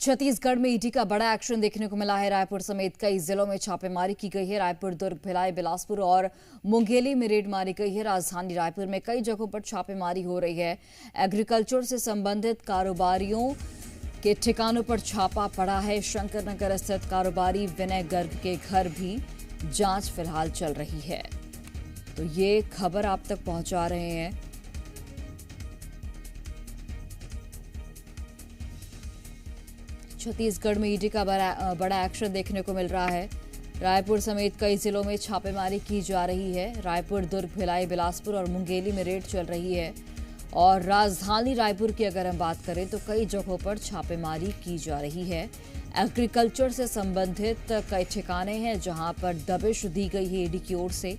छत्तीसगढ़ में ईडी का बड़ा एक्शन देखने को मिला है। रायपुर समेत कई जिलों में छापेमारी की गई है। रायपुर, दुर्ग, भिलाई, बिलासपुर और मुंगेली में रेड मारी गई है। राजधानी रायपुर में कई जगहों पर छापेमारी हो रही है। एग्रीकल्चर से संबंधित कारोबारियों के ठिकानों पर छापा पड़ा है। शंकर नगर स्थित कारोबारी विनय गर्ग के घर भी जांच फिलहाल चल रही है। तो ये खबर आप तक पहुंचा रहे हैं। छत्तीसगढ़ में ईडी का बड़ा एक्शन देखने को मिल रहा है। रायपुर समेत कई जिलों में छापेमारी की जा रही है। रायपुर, दुर्ग, भिलाई, बिलासपुर और मुंगेली में रेड चल रही है। और राजधानी रायपुर की अगर हम बात करें तो कई जगहों पर छापेमारी की जा रही है। एग्रीकल्चर से संबंधित कई ठिकाने हैं जहां पर दबिश दी गई है ईडी की ओर से।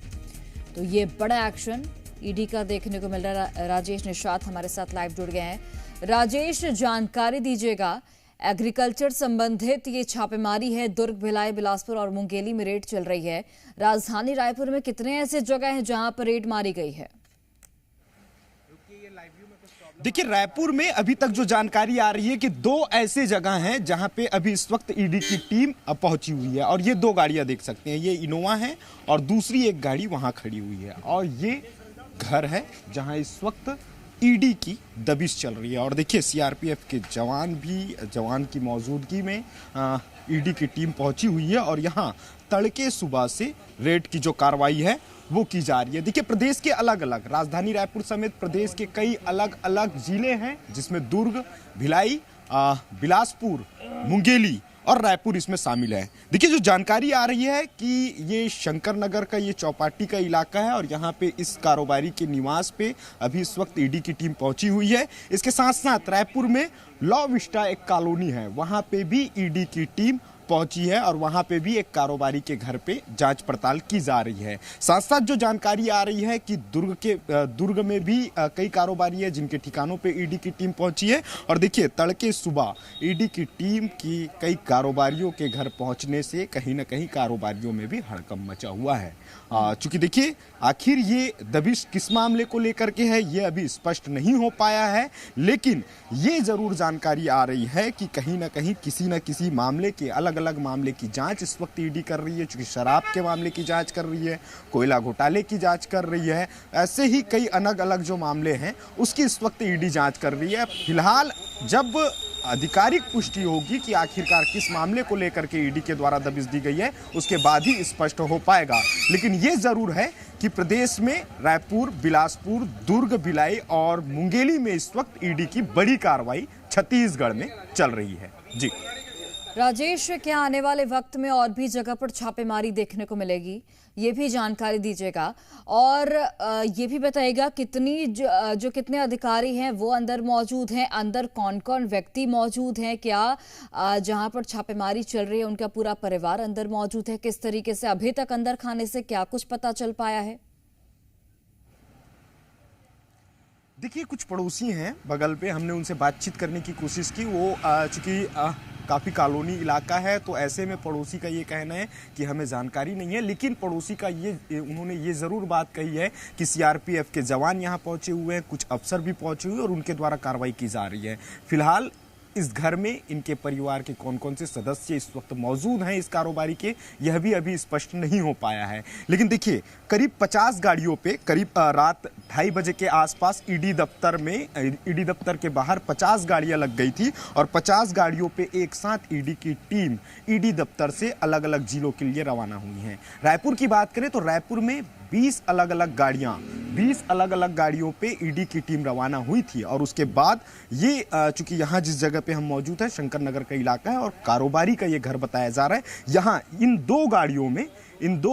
तो ये बड़ा एक्शन ईडी का देखने को मिल रहा है। राजेश निषाद हमारे साथ लाइव जुड़ गए हैं। राजेश, जानकारी दीजिएगा, एग्रीकल्चर संबंधित ये छापेमारी है। दुर्ग, भिलाई, बिलासपुर और मुंगेली में रेड चल रही है। राजधानी रायपुर में कितने ऐसे जगह हैं जहां पर रेड मारी गई है? देखिए, रायपुर में अभी तक जो जानकारी आ रही है कि 2 ऐसे जगह हैं जहां पे अभी इस वक्त ईडी की टीम पहुंची हुई है। और ये 2 गाड़ियां देख सकते हैं, ये इनोवा है और दूसरी एक गाड़ी वहां खड़ी हुई है। और ये घर है जहां इस वक्त ईडी की दबिश चल रही है। और देखिए, सीआरपीएफ के जवान की मौजूदगी में ईडी की टीम पहुंची हुई है और यहां तड़के सुबह से रेड की जो कार्रवाई है वो की जा रही है। देखिए, प्रदेश के अलग अलग, राजधानी रायपुर समेत प्रदेश के कई अलग अलग जिले हैं जिसमें दुर्ग, भिलाई, बिलासपुर, मुंगेली और रायपुर इसमें शामिल है। देखिए, जो जानकारी आ रही है कि ये शंकर नगर का ये चौपाटी का इलाका है और यहाँ पे इस कारोबारी के निवास पे अभी इस वक्त ईडी की टीम पहुंची हुई है। इसके साथ साथ रायपुर में लॉ विस्टा एक कॉलोनी है, वहां पे भी ईडी की टीम पहुंची है और वहां पे भी एक कारोबारी के घर पे जांच पड़ताल की जा रही है। साथ साथ जो जानकारी आ रही है कि दुर्ग में भी कई कारोबारी है जिनके ठिकानों पे ईडी की टीम पहुंची है। और देखिए, तड़के सुबह ईडी की टीम की कई कारोबारियों के घर पहुंचने से कहीं ना कहीं कारोबारियों में भी हड़कंप मचा हुआ है। चूंकि देखिए, आखिर ये दबिश किस मामले को लेकर के है ये अभी स्पष्ट नहीं हो पाया है, लेकिन ये जरूर जानकारी आ रही है कि कहीं ना कहीं किसी न किसी मामले के अलग मामले की जांच इस वक्त ईडी कर रही है। चूंकि शराब के मामले की जांच कर रही है, कोयला घोटाले की जांच कर रही है, ऐसे ही कई अलग अलग जो मामले हैं उसकी इस वक्त ईडी जांच कर रही है। फिलहाल जब आधिकारिक पुष्टि होगी कि आखिरकार किस मामले को लेकर के ईडी के द्वारा दबिश दी गई है, उसके बाद ही स्पष्ट हो पाएगा। लेकिन ये जरूर है कि प्रदेश में रायपुर, बिलासपुर, दुर्ग, भिलाई और मुंगेली में इस वक्त ईडी की बड़ी कार्रवाई छत्तीसगढ़ में चल रही है। जी राजेश, क्या आने वाले वक्त में और भी जगह पर छापेमारी देखने को मिलेगी? ये भी जानकारी दीजिएगा। और ये भी बताइएगा जो कितने अधिकारी हैं वो अंदर मौजूद हैं, अंदर कौन कौन व्यक्ति मौजूद हैं, क्या जहां पर छापेमारी चल रही है उनका पूरा परिवार अंदर मौजूद है, किस तरीके से अभी तक अंदर खाने से क्या कुछ पता चल पाया है? देखिए, कुछ पड़ोसी हैं बगल पे, हमने उनसे बातचीत करने की कोशिश की। वो चूंकि काफ़ी कॉलोनी इलाका है तो ऐसे में पड़ोसी का ये कहना है कि हमें जानकारी नहीं है। लेकिन पड़ोसी का उन्होंने ये ज़रूर बात कही है कि सीआरपीएफ के जवान यहाँ पहुँचे हुए हैं, कुछ अफसर भी पहुँचे हुए हैं और उनके द्वारा कार्रवाई की जा रही है। फिलहाल इस घर में इनके परिवार के कौन कौन से सदस्य इस वक्त मौजूद हैं इस कारोबारी के, यह भी अभी स्पष्ट नहीं हो पाया है। लेकिन देखिए, करीब 50 गाड़ियों पे करीब रात 2:30 बजे के आसपास ईडी दफ्तर के बाहर 50 गाड़ियां लग गई थी और 50 गाड़ियों पे एक साथ ईडी की टीम ईडी दफ्तर से अलग अलग जिलों के लिए रवाना हुई है। रायपुर की बात करें तो रायपुर में 20 अलग अलग गाड़ियों पे ईडी की टीम रवाना हुई थी। और उसके बाद ये चूंकि यहाँ जिस जगह पे हम मौजूद हैं शंकर नगर का इलाका है और कारोबारी का ये घर बताया जा रहा है। यहाँ इन दो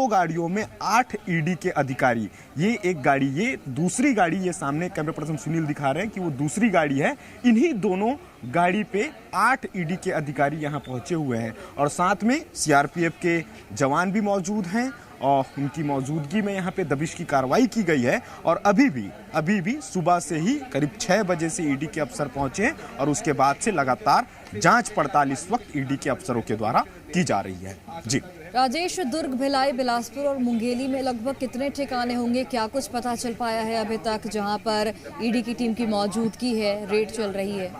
गाड़ियों में 8 ईडी के अधिकारी, ये एक गाड़ी, ये दूसरी गाड़ी, ये सामने कैमरा पर्सन सुनील दिखा रहे हैं कि वो दूसरी गाड़ी है। इन्हीं दोनों गाड़ी पे 8 ईडी के अधिकारी यहाँ पहुंचे हुए हैं और साथ में सीआरपीएफ के जवान भी मौजूद हैं और उनकी मौजूदगी में यहाँ पे दबिश की कार्रवाई की गई है। और अभी भी सुबह से ही करीब 6 बजे से ईडी के अफसर पहुंचे हैं और उसके बाद से लगातार जांच पड़ताल इस वक्त ईडी के अफसरों के द्वारा की जा रही है। जी राजेश, दुर्ग, भिलाई, बिलासपुर और मुंगेली में लगभग कितने ठिकाने होंगे, क्या कुछ पता चल पाया है अभी तक जहां पर ईडी की टीम की मौजूदगी है, रेड चल रही है?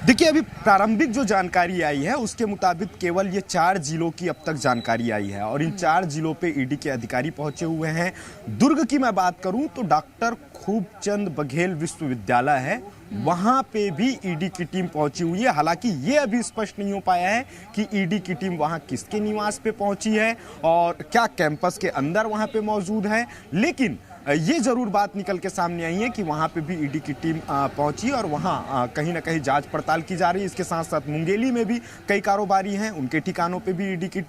देखिए, अभी प्रारंभिक जो जानकारी आई है उसके मुताबिक केवल ये 4 जिलों की अब तक जानकारी आई है और इन 4 जिलों पे ईडी के अधिकारी पहुंचे हुए हैं। दुर्ग की मैं बात करूं तो डॉक्टर खूबचंद बघेल विश्वविद्यालय है, वहां पे भी ईडी की टीम पहुंची हुई है। हालांकि ये अभी स्पष्ट नहीं हो पाया है कि ईडी की टीम वहां किसके निवास पे पहुंची है और क्या कैंपस के अंदर वहां पे मौजूद है, लेकिन ये जरूर बात निकल के सामने आई है कि वहां पे भी ईडी की टीम पहुंची और वहां कहीं ना कहीं जांच पड़ताल की जा रही है। इसके साथ साथ मुंगेली में भी कई कारोबारी हैं, उनके ठिकानों पे भी ईडी की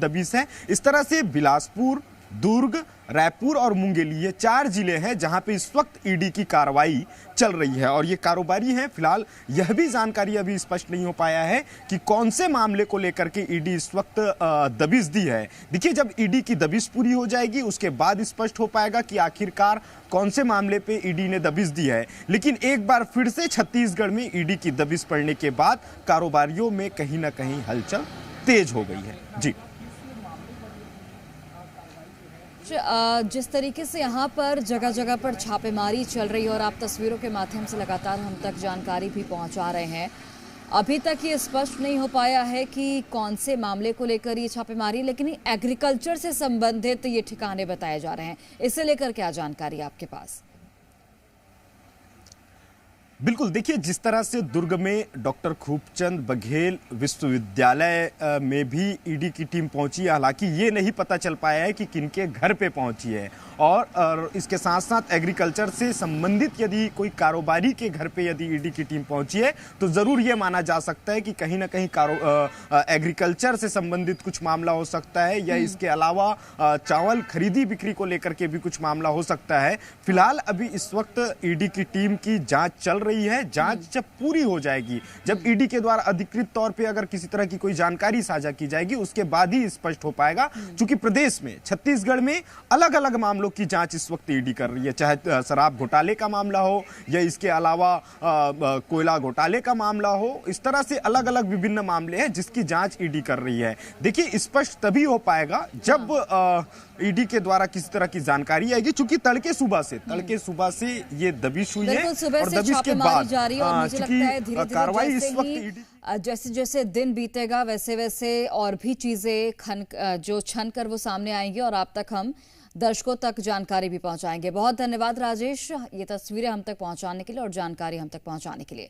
दबिश है। इस तरह से बिलासपुर, दुर्ग, रायपुर और मुंगेली ये 4 जिले हैं जहां पे इस वक्त ईडी की कार्रवाई चल रही है और ये कारोबारी हैं। फिलहाल यह भी जानकारी अभी स्पष्ट नहीं हो पाया है कि कौन से मामले को लेकर के ईडी इस वक्त दबिश दी है। देखिए, जब ईडी की दबिश पूरी हो जाएगी उसके बाद स्पष्ट हो पाएगा कि आखिरकार कौन से मामले पे ईडी ने दबिश दी है। लेकिन एक बार फिर से छत्तीसगढ़ में ईडी की दबिश पड़ने के बाद कारोबारियों में कहीं ना कहीं हलचल तेज हो गई है। जी, जिस तरीके से यहाँ पर जगह जगह पर छापेमारी चल रही है और आप तस्वीरों के माध्यम से लगातार हम तक जानकारी भी पहुँचा रहे हैं, अभी तक ये स्पष्ट नहीं हो पाया है कि कौन से मामले को लेकर ये छापेमारी, लेकिन एग्रीकल्चर से संबंधित ये ठिकाने बताए जा रहे हैं। इसे लेकर क्या जानकारी आपके पास? बिल्कुल, देखिए, जिस तरह से दुर्ग में डॉक्टर खूबचंद बघेल विश्वविद्यालय में भी ईडी की टीम पहुंची है। हालांकि ये नहीं पता चल पाया है कि किनके घर पे पहुंची है और इसके साथ साथ एग्रीकल्चर से संबंधित यदि कोई कारोबारी के घर पे यदि ईडी की टीम पहुंची है तो जरूर ये माना जा सकता है कि कहीं ना कहीं एग्रीकल्चर से संबंधित कुछ मामला हो सकता है या इसके अलावा चावल खरीदी बिक्री को लेकर के भी कुछ मामला हो सकता है। फिलहाल अभी इस वक्त ईडी की टीम की जांच चल रही है। जांच जब पूरी हो जाएगी, जब ईडी के द्वारा अधिकृत तौर पे अगर किसी तरह की कोई जानकारी साझा की जाएगी उसके बाद ही स्पष्ट हो पाएगा। क्योंकि प्रदेश में, छत्तीसगढ़ में अलग अलग मामलों की जांच इस वक्त ईडी कर रही है, चाहे शराब घोटाले का मामला हो या इसके अलावा कोयला घोटाले का मामला हो। इस तरह से अलग अलग विभिन्न मामले हैं जिसकी जांच ईडी कर रही है। देखिए, स्पष्ट तभी हो पाएगा जब ईडी के द्वारा किसी तरह की जानकारी आएगी, चूंकि तड़के सुबह से ये दबिश हुई है और दबिश के बाद जारी और मुझे लगता है धीरे धीरे कार्रवाई इस वक्त जैसे जैसे दिन बीतेगा वैसे वैसे और भी चीजें जो छन कर वो सामने आएंगी और आप तक हम दर्शकों तक जानकारी भी पहुंचाएंगे। बहुत धन्यवाद राजेश, ये तस्वीरें हम तक पहुंचाने के लिए और जानकारी हम तक पहुंचाने के लिए।